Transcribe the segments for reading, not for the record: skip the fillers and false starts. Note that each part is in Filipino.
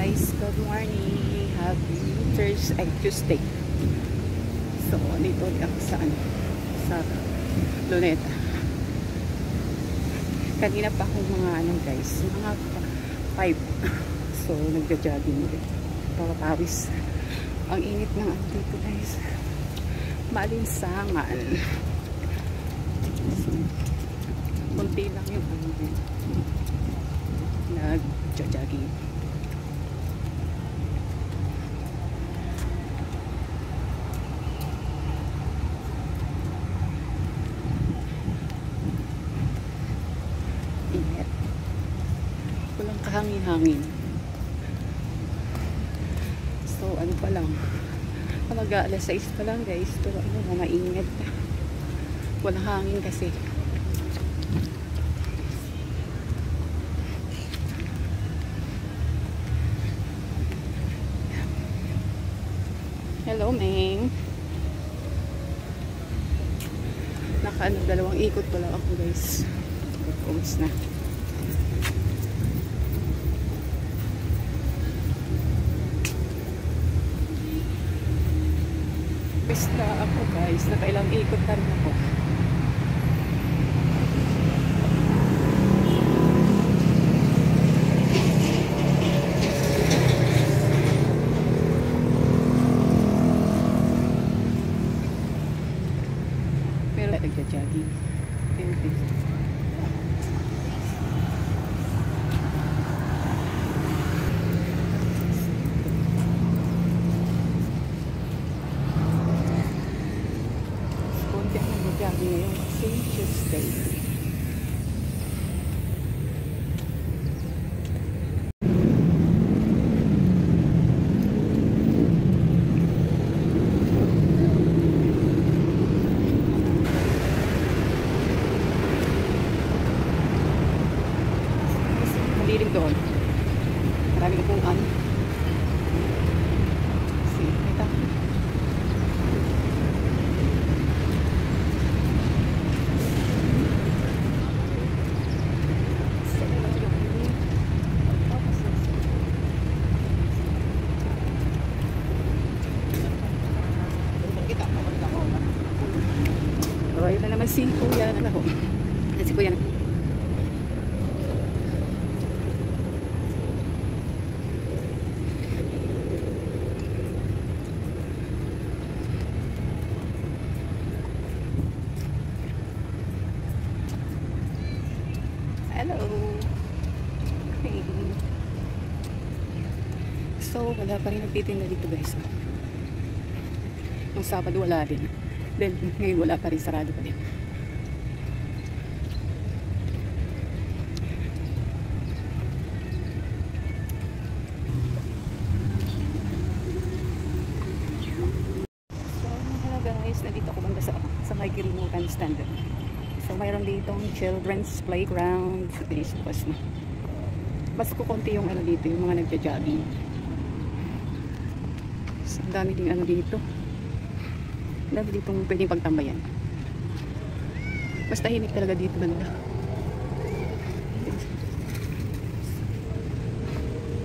guys, good morning. Happy Tuesday. So, dito ako sa Luneta. Kanina pa akong mga guys, mga 5. So, nagja-jogging ulit. Pawis. Ang init ng dito guys. Malinsangan. So, kunti lang yung nagja-jogging. Init. Walang kahangin-hangin. So, ano pa lang. Mag-alas 6 pa lang guys. Pero mga init. Walang hangin kasi. Hello, Ming. Dalawang ikot pa lang ako, guys. Umis na. Pista ako, guys. Nakailang ikot na rin ako. Nagja-jogging. Konti ang nagja-jogging ngayon kasi Tuesday. Malilim doon. Marami na pong see, ito. Oh, yun na naman si Kuya. Si Kuya na. Hello. Hey. So, wala pa rin nagtitinda dito guys. Nung Sabado wala din. Then, ngayon wala pa rin, sarado pa din. So, hello guys. Nandito ako banda sa may Kilimutan stand. So, mayroon ditong children's playground. Mas kukunti yung dito, yung mga nagja-jogging. So, ang dami ding dito. Ang dami ditong pwedeng pagtambayan. Mas tahimik talaga dito banda.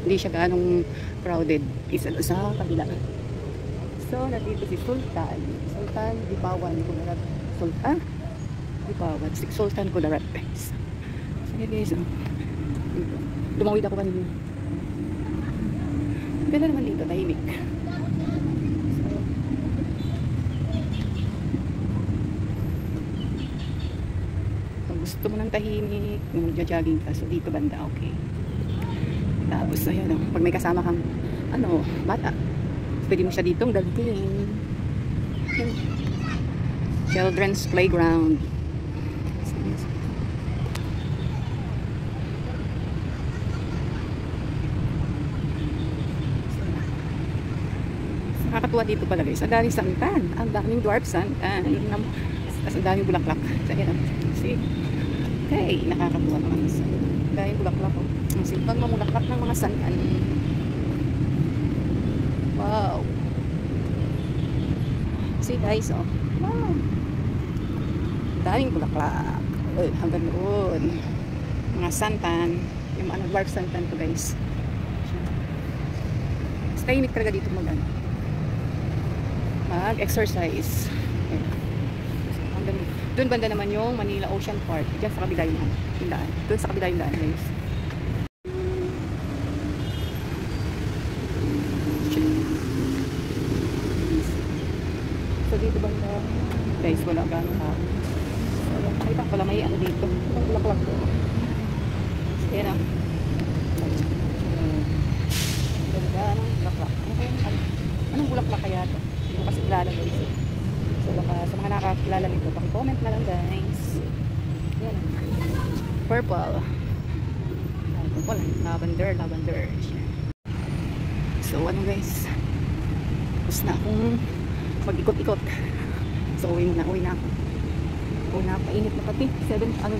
Hindi siya ganong crowded. Isa sa kabila. So, nandito si Sultan. Sultan Dipawan. Sultan? Dipawan. Sultan Kudarat. So, guys, dumawid ako kanina. Ganda naman dito, tahimik. So, kung gusto mo ng tahimik, magja-jogging ka, so dito banda, okay. Tapos, ayun, pag may kasama kang, bata, pwede mo siya ditong dalhin. Children's playground. Nakakatuwa dito pala guys. Ang daming santan. Ang daming dwarf santan. Ang daming bulaklak. So, ayan. See? Okay. Nakakatuwa naman. Ang daming bulaklak. Ang simpang mamulaklak ng mga santan. Wow. See guys, oh. Wow. Ang daming bulaklak. Hanggang doon. Mga santan. Yung dwarf santan to guys. tahimik talaga dito mag-exercise. Doon banda naman yung Manila Ocean Park. Diyan sa kabila yung daan. Doon sa kabila yung daan, guys. So dito banda, guys, wala gano'n ka. Ay, pala may ano dito. Itong bulaklak ko. Ayan ah. Ganda ng bulaklak. Anong bulaklak kaya ito? Hindi ko kasi kilala, guys. So baka sa mga nakakilala nito, paki-comment na lang, guys. Ayan ah. Purple. Purple. Lavender. So ano, guys, tapos na akong mag-ikot-ikot. So uwi na ako. Painit na pati. 7:30.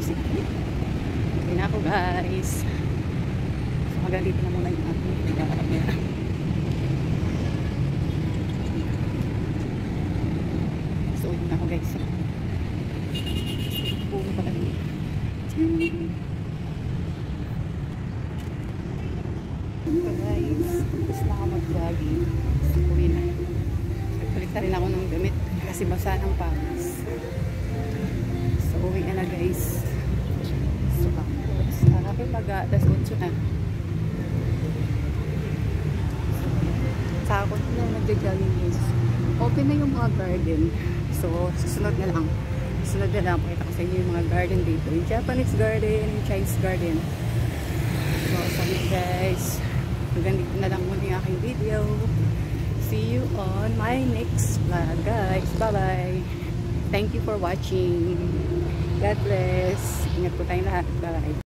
So, uwi na ako, guys. So hanggang dito na muna yung ating pagkakarapya. So uwi na ako, guys. Uwi pa lang. So guys, tapos na ako mag-jogging. So uwi na. Nagpalit na rin ako ng damit kasi basa ng pawis. So uwi na, guys. So tapos aking mag-alas 8 na. Sakot na nagja-jogging, guys. Open na yung mga garden. So susunod na lang. Pakita ko sa inyo yung mga garden dito. Yung Japanese garden, yung Chinese garden. So sabi, guys, hanggang dito na lang muna yung aking video. See you on my next vlog, guys. Bye-bye. Thank you for watching. God bless. Ingat po tayong lahat. Bye.